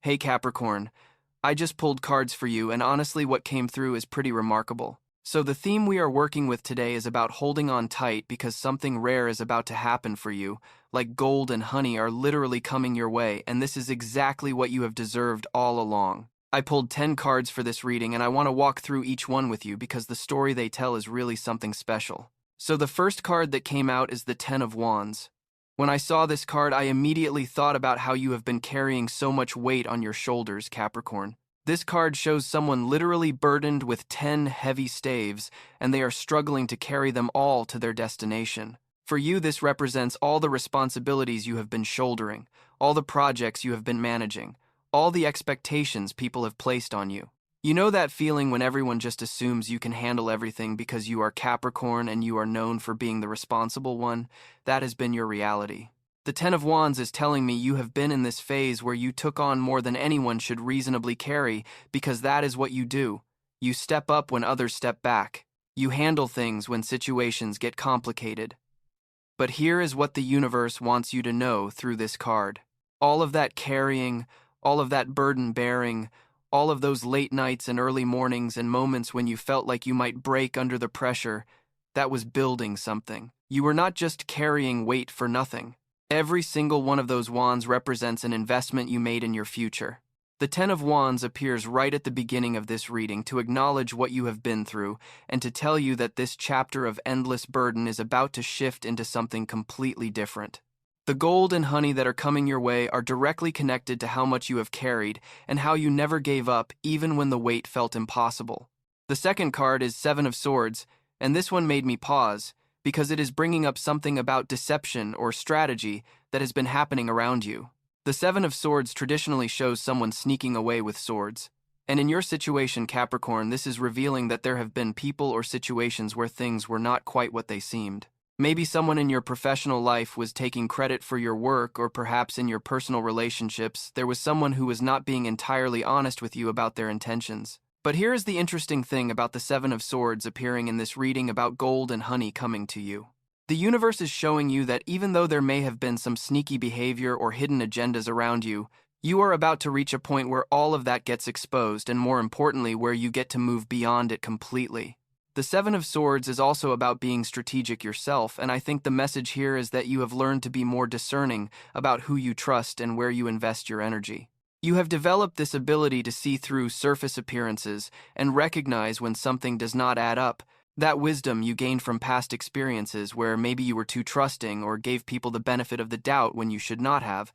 Hey Capricorn, I just pulled cards for you, and honestly, what came through is pretty remarkable. So, the theme we are working with today is about holding on tight because something rare is about to happen for you, like gold and honey are literally coming your way, and this is exactly what you have deserved all along. I pulled 10 cards for this reading, and I want to walk through each one with you because the story they tell is really something special. So, the first card that came out is the Ten of Wands. When I saw this card, I immediately thought about how you have been carrying so much weight on your shoulders, Capricorn. This card shows someone literally burdened with 10 heavy staves, and they are struggling to carry them all to their destination. For you, this represents all the responsibilities you have been shouldering, all the projects you have been managing, all the expectations people have placed on you. You know that feeling when everyone just assumes you can handle everything because you are Capricorn and you are known for being the responsible one? That has been your reality. The Ten of Wands is telling me you have been in this phase where you took on more than anyone should reasonably carry because that is what you do. You step up when others step back. You handle things when situations get complicated. But here is what the universe wants you to know through this card. All of that carrying, all of that burden bearing, all of those late nights and early mornings and moments when you felt like you might break under the pressure, that was building something. You were not just carrying weight for nothing. Every single one of those wands represents an investment you made in your future. The Ten of Wands appears right at the beginning of this reading to acknowledge what you have been through and to tell you that this chapter of endless burden is about to shift into something completely different. The gold and honey that are coming your way are directly connected to how much you have carried and how you never gave up even when the weight felt impossible. The second card is Seven of Swords, and this one made me pause because it is bringing up something about deception or strategy that has been happening around you. The Seven of Swords traditionally shows someone sneaking away with swords. And in your situation, Capricorn, this is revealing that there have been people or situations where things were not quite what they seemed. Maybe someone in your professional life was taking credit for your work, or perhaps in your personal relationships, there was someone who was not being entirely honest with you about their intentions. But here is the interesting thing about the Seven of Swords appearing in this reading about gold and honey coming to you. The universe is showing you that even though there may have been some sneaky behavior or hidden agendas around you, you are about to reach a point where all of that gets exposed, and more importantly, where you get to move beyond it completely. The Seven of Swords is also about being strategic yourself, and I think the message here is that you have learned to be more discerning about who you trust and where you invest your energy. You have developed this ability to see through surface appearances and recognize when something does not add up. That wisdom you gained from past experiences where maybe you were too trusting or gave people the benefit of the doubt when you should not have,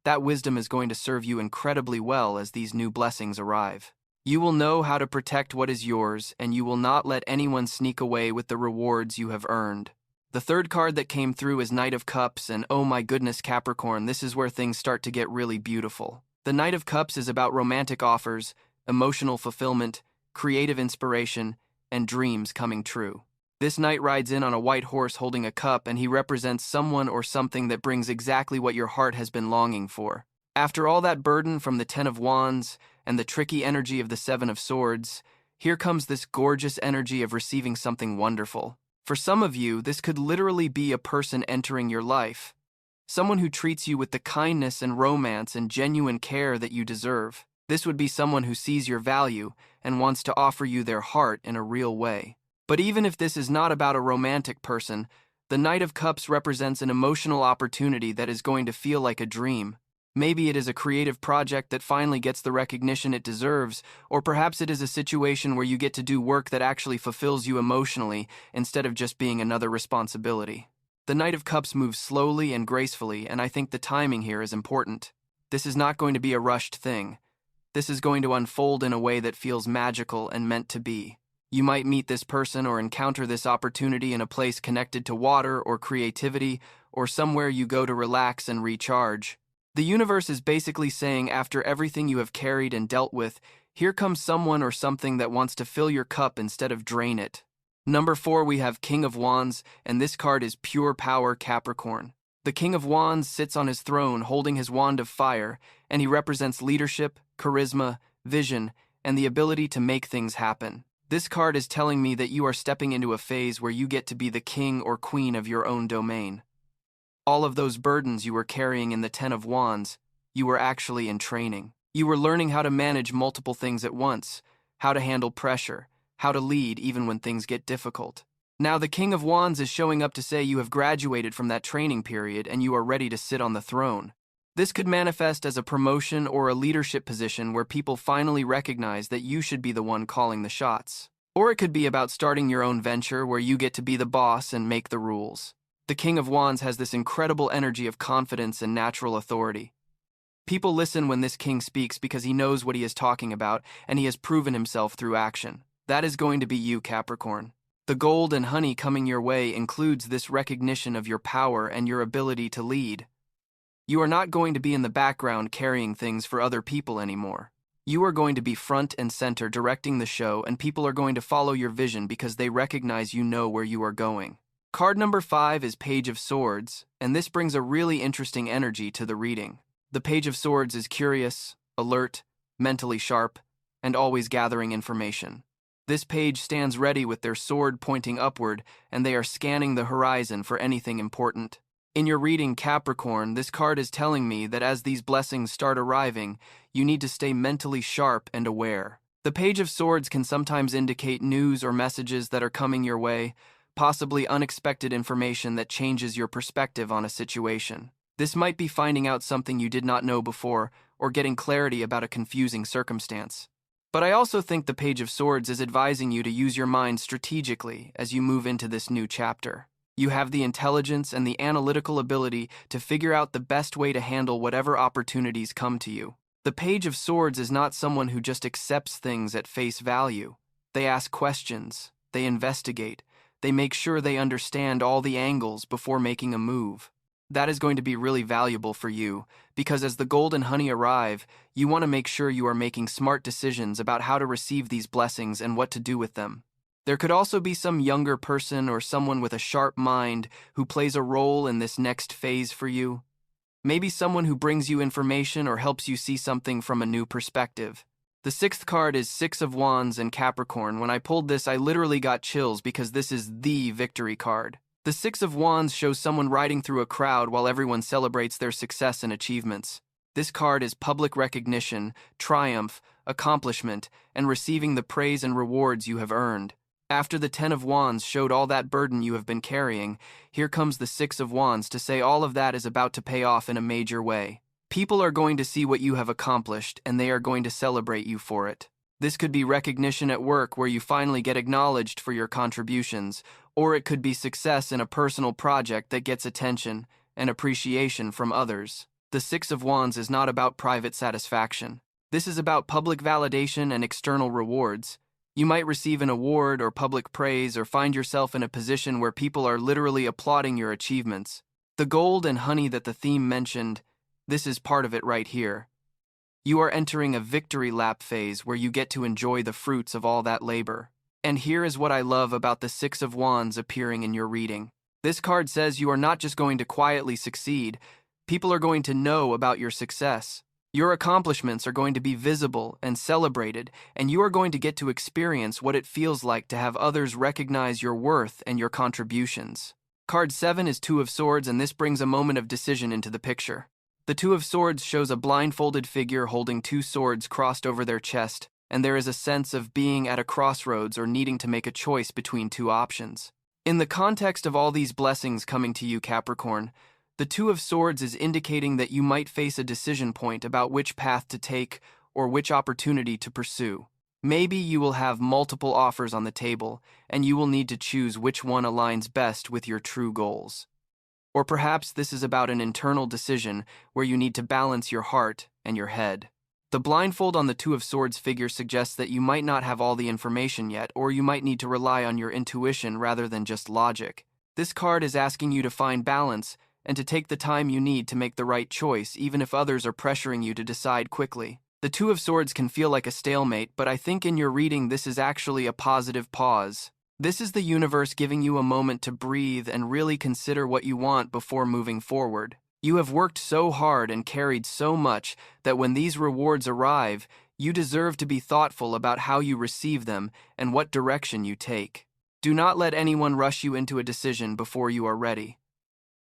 that wisdom is going to serve you incredibly well as these new blessings arrive. You will know how to protect what is yours, and you will not let anyone sneak away with the rewards you have earned. The third card that came through is Knight of Cups, and oh my goodness, Capricorn, this is where things start to get really beautiful. The Knight of Cups is about romantic offers, emotional fulfillment, creative inspiration, and dreams coming true. This knight rides in on a white horse holding a cup, and he represents someone or something that brings exactly what your heart has been longing for. After all that burden from the Ten of Wands and the tricky energy of the Seven of Swords, here comes this gorgeous energy of receiving something wonderful. For some of you, this could literally be a person entering your life. Someone who treats you with the kindness and romance and genuine care that you deserve. This would be someone who sees your value and wants to offer you their heart in a real way. But even if this is not about a romantic person, the Knight of Cups represents an emotional opportunity that is going to feel like a dream. Maybe it is a creative project that finally gets the recognition it deserves, or perhaps it is a situation where you get to do work that actually fulfills you emotionally instead of just being another responsibility. The Knight of Cups moves slowly and gracefully, and I think the timing here is important. This is not going to be a rushed thing. This is going to unfold in a way that feels magical and meant to be. You might meet this person or encounter this opportunity in a place connected to water or creativity, or somewhere you go to relax and recharge. The universe is basically saying, after everything you have carried and dealt with, here comes someone or something that wants to fill your cup instead of drain it. Number 4, we have King of Wands, and this card is pure power, Capricorn. The King of Wands sits on his throne holding his wand of fire, and he represents leadership, charisma, vision, and the ability to make things happen. This card is telling me that you are stepping into a phase where you get to be the king or queen of your own domain. All of those burdens you were carrying in the Ten of Wands, you were actually in training. You were learning how to manage multiple things at once, how to handle pressure, how to lead even when things get difficult. Now the King of Wands is showing up to say you have graduated from that training period and you are ready to sit on the throne. This could manifest as a promotion or a leadership position where people finally recognize that you should be the one calling the shots. Or it could be about starting your own venture where you get to be the boss and make the rules. The King of Wands has this incredible energy of confidence and natural authority. People listen when this king speaks because he knows what he is talking about and he has proven himself through action. That is going to be you, Capricorn. The gold and honey coming your way includes this recognition of your power and your ability to lead. You are not going to be in the background carrying things for other people anymore. You are going to be front and center directing the show, and people are going to follow your vision because they recognize you know where you are going. Card number 5 is Page of Swords, and this brings a really interesting energy to the reading. The Page of Swords is curious, alert, mentally sharp, and always gathering information. This page stands ready with their sword pointing upward, and they are scanning the horizon for anything important. In your reading, Capricorn, this card is telling me that as these blessings start arriving, you need to stay mentally sharp and aware. The Page of Swords can sometimes indicate news or messages that are coming your way, possibly unexpected information that changes your perspective on a situation. This might be finding out something you did not know before, or getting clarity about a confusing circumstance. But I also think the Page of Swords is advising you to use your mind strategically as you move into this new chapter. You have the intelligence and the analytical ability to figure out the best way to handle whatever opportunities come to you. The Page of Swords is not someone who just accepts things at face value. They ask questions, they investigate, they make sure they understand all the angles before making a move. That is going to be really valuable for you, because as the gold and honey arrive, you want to make sure you are making smart decisions about how to receive these blessings and what to do with them. There could also be some younger person or someone with a sharp mind who plays a role in this next phase for you. Maybe someone who brings you information or helps you see something from a new perspective. The 6th card is 6 of Wands and Capricorn. When I pulled this, I literally got chills because this is the victory card. The 6 of Wands shows someone riding through a crowd while everyone celebrates their success and achievements. This card is public recognition, triumph, accomplishment, and receiving the praise and rewards you have earned. After the 10 of Wands showed all that burden you have been carrying, here comes the 6 of Wands to say all of that is about to pay off in a major way. People are going to see what you have accomplished, and they are going to celebrate you for it. This could be recognition at work where you finally get acknowledged for your contributions, or it could be success in a personal project that gets attention and appreciation from others. The 6 of Wands is not about private satisfaction. This is about public validation and external rewards. You might receive an award or public praise or find yourself in a position where people are literally applauding your achievements. The gold and honey that the theme mentioned, this is part of it right here. You are entering a victory lap phase where you get to enjoy the fruits of all that labor. And here is what I love about the 6 of Wands appearing in your reading. This card says you are not just going to quietly succeed, people are going to know about your success. Your accomplishments are going to be visible and celebrated, and you are going to get to experience what it feels like to have others recognize your worth and your contributions. Card 7 is 2 of Swords, and this brings a moment of decision into the picture. The 2 of Swords shows a blindfolded figure holding 2 swords crossed over their chest, and there is a sense of being at a crossroads or needing to make a choice between 2 options. In the context of all these blessings coming to you, Capricorn, the 2 of Swords is indicating that you might face a decision point about which path to take or which opportunity to pursue. Maybe you will have multiple offers on the table, and you will need to choose which one aligns best with your true goals. Or perhaps this is about an internal decision where you need to balance your heart and your head. The blindfold on the 2 of Swords figure suggests that you might not have all the information yet, or you might need to rely on your intuition rather than just logic. This card is asking you to find balance and to take the time you need to make the right choice, even if others are pressuring you to decide quickly. The 2 of Swords can feel like a stalemate, but I think in your reading this is actually a positive pause. This is the universe giving you a moment to breathe and really consider what you want before moving forward. You have worked so hard and carried so much that when these rewards arrive, you deserve to be thoughtful about how you receive them and what direction you take. Do not let anyone rush you into a decision before you are ready.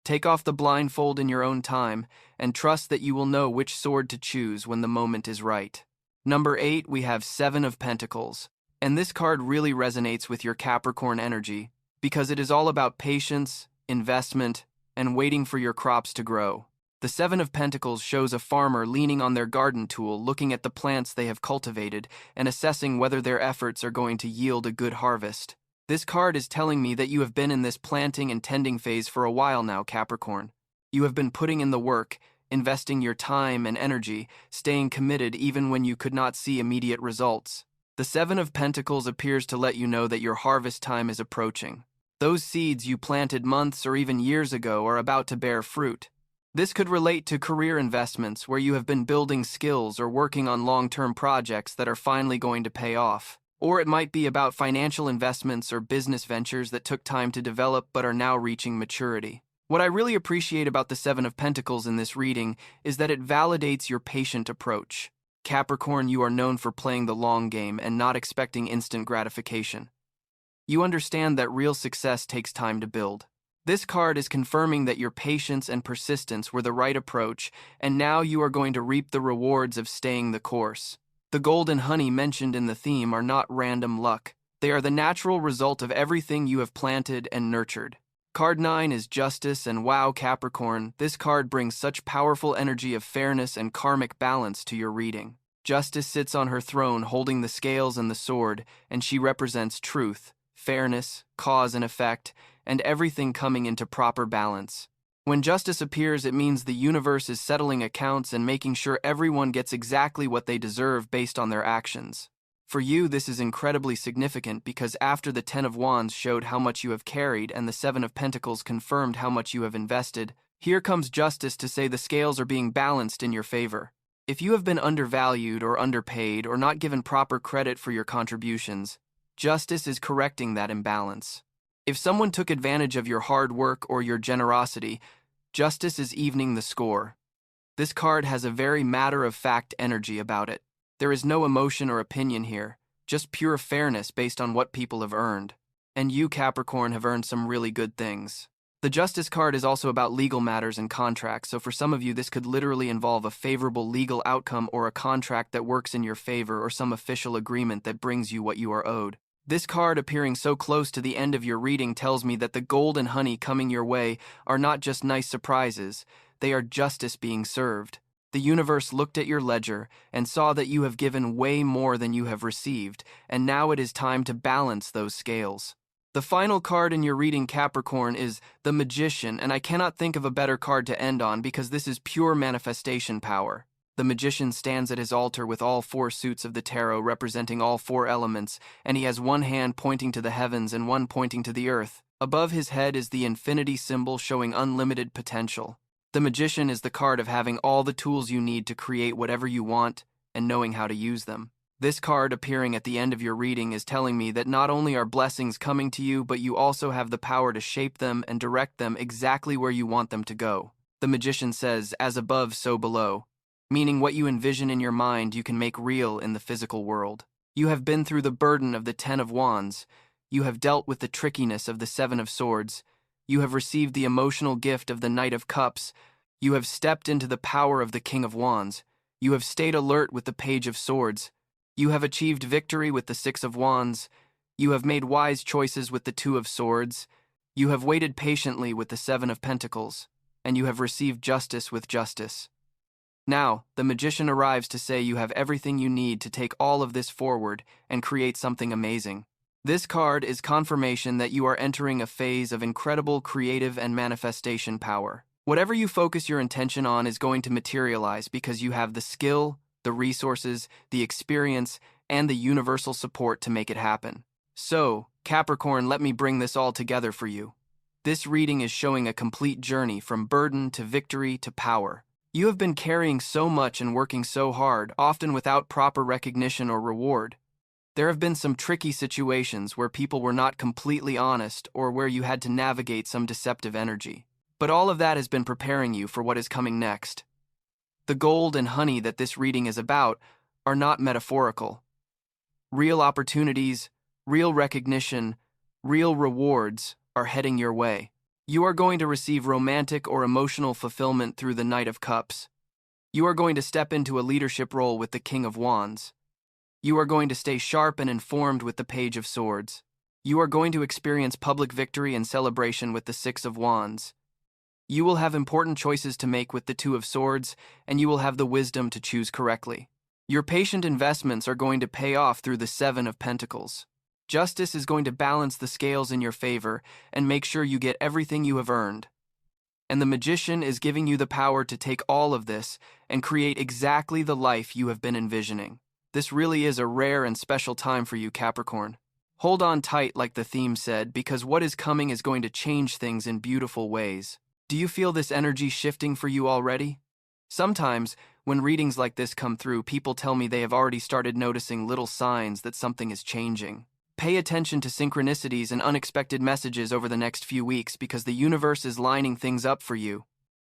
Take off the blindfold in your own time and trust that you will know which sword to choose when the moment is right. Number 8, we have Seven of Pentacles. And this card really resonates with your Capricorn energy because it is all about patience, investment, and waiting for your crops to grow. The Seven of Pentacles shows a farmer leaning on their garden tool, looking at the plants they have cultivated and assessing whether their efforts are going to yield a good harvest. This card is telling me that you have been in this planting and tending phase for a while now, Capricorn. You have been putting in the work, investing your time and energy, staying committed even when you could not see immediate results. The Seven of Pentacles appears to let you know that your harvest time is approaching. Those seeds you planted months or even years ago are about to bear fruit. This could relate to career investments where you have been building skills or working on long-term projects that are finally going to pay off. Or it might be about financial investments or business ventures that took time to develop but are now reaching maturity. What I really appreciate about the Seven of Pentacles in this reading is that it validates your patient approach. Capricorn, you are known for playing the long game and not expecting instant gratification. You understand that real success takes time to build. This card is confirming that your patience and persistence were the right approach, and now you are going to reap the rewards of staying the course. The gold and honey mentioned in the theme are not random luck. They are the natural result of everything you have planted and nurtured. Card 9 is Justice, and wow, Capricorn, this card brings such powerful energy of fairness and karmic balance to your reading. Justice sits on her throne holding the scales and the sword, and she represents truth, fairness, cause and effect, and everything coming into proper balance. When justice appears, it means the universe is settling accounts and making sure everyone gets exactly what they deserve based on their actions. For you, this is incredibly significant because after the Ten of Wands showed how much you have carried and the Seven of Pentacles confirmed how much you have invested, here comes justice to say the scales are being balanced in your favor. If you have been undervalued or underpaid or not given proper credit for your contributions, justice is correcting that imbalance. If someone took advantage of your hard work or your generosity, justice is evening the score. This card has a very matter-of-fact energy about it. There is no emotion or opinion here, just pure fairness based on what people have earned. And you, Capricorn, have earned some really good things. The Justice card is also about legal matters and contracts, so for some of you this could literally involve a favorable legal outcome or a contract that works in your favor or some official agreement that brings you what you are owed. This card appearing so close to the end of your reading tells me that the gold and honey coming your way are not just nice surprises, they are justice being served. The universe looked at your ledger and saw that you have given way more than you have received, and now it is time to balance those scales. The final card in your reading, Capricorn, is the Magician, and I cannot think of a better card to end on because this is pure manifestation power. The Magician stands at his altar with all four suits of the tarot representing all four elements, and he has one hand pointing to the heavens and one pointing to the earth. Above his head is the infinity symbol showing unlimited potential. The Magician is the card of having all the tools you need to create whatever you want and knowing how to use them. This card appearing at the end of your reading is telling me that not only are blessings coming to you, but you also have the power to shape them and direct them exactly where you want them to go. The Magician says, "As above, so below," meaning what you envision in your mind you can make real in the physical world. You have been through the burden of the Ten of Wands. You have dealt with the trickiness of the Seven of Swords. You have received the emotional gift of the Knight of Cups. You have stepped into the power of the King of Wands. You have stayed alert with the Page of Swords. You have achieved victory with the Six of Wands. You have made wise choices with the Two of Swords. You have waited patiently with the Seven of Pentacles. And you have received justice with justice. Now, the Magician arrives to say you have everything you need to take all of this forward and create something amazing. This card is confirmation that you are entering a phase of incredible creative and manifestation power. Whatever you focus your intention on is going to materialize because you have the skill, the resources, the experience, and the universal support to make it happen. So, Capricorn, let me bring this all together for you. This reading is showing a complete journey from burden to victory to power. You have been carrying so much and working so hard, often without proper recognition or reward. There have been some tricky situations where people were not completely honest or where you had to navigate some deceptive energy. But all of that has been preparing you for what is coming next. The gold and honey that this reading is about are not metaphorical. Real opportunities, real recognition, real rewards are heading your way. You are going to receive romantic or emotional fulfillment through the Knight of Cups. You are going to step into a leadership role with the King of Wands. You are going to stay sharp and informed with the Page of Swords. You are going to experience public victory and celebration with the Six of Wands. You will have important choices to make with the Two of Swords, and you will have the wisdom to choose correctly. Your patient investments are going to pay off through the Seven of Pentacles. Justice is going to balance the scales in your favor and make sure you get everything you have earned. And the Magician is giving you the power to take all of this and create exactly the life you have been envisioning. This really is a rare and special time for you, Capricorn. Hold on tight, like the theme said, because what is coming is going to change things in beautiful ways. Do you feel this energy shifting for you already? Sometimes, when readings like this come through, people tell me they have already started noticing little signs that something is changing. Pay attention to synchronicities and unexpected messages over the next few weeks because the universe is lining things up for you.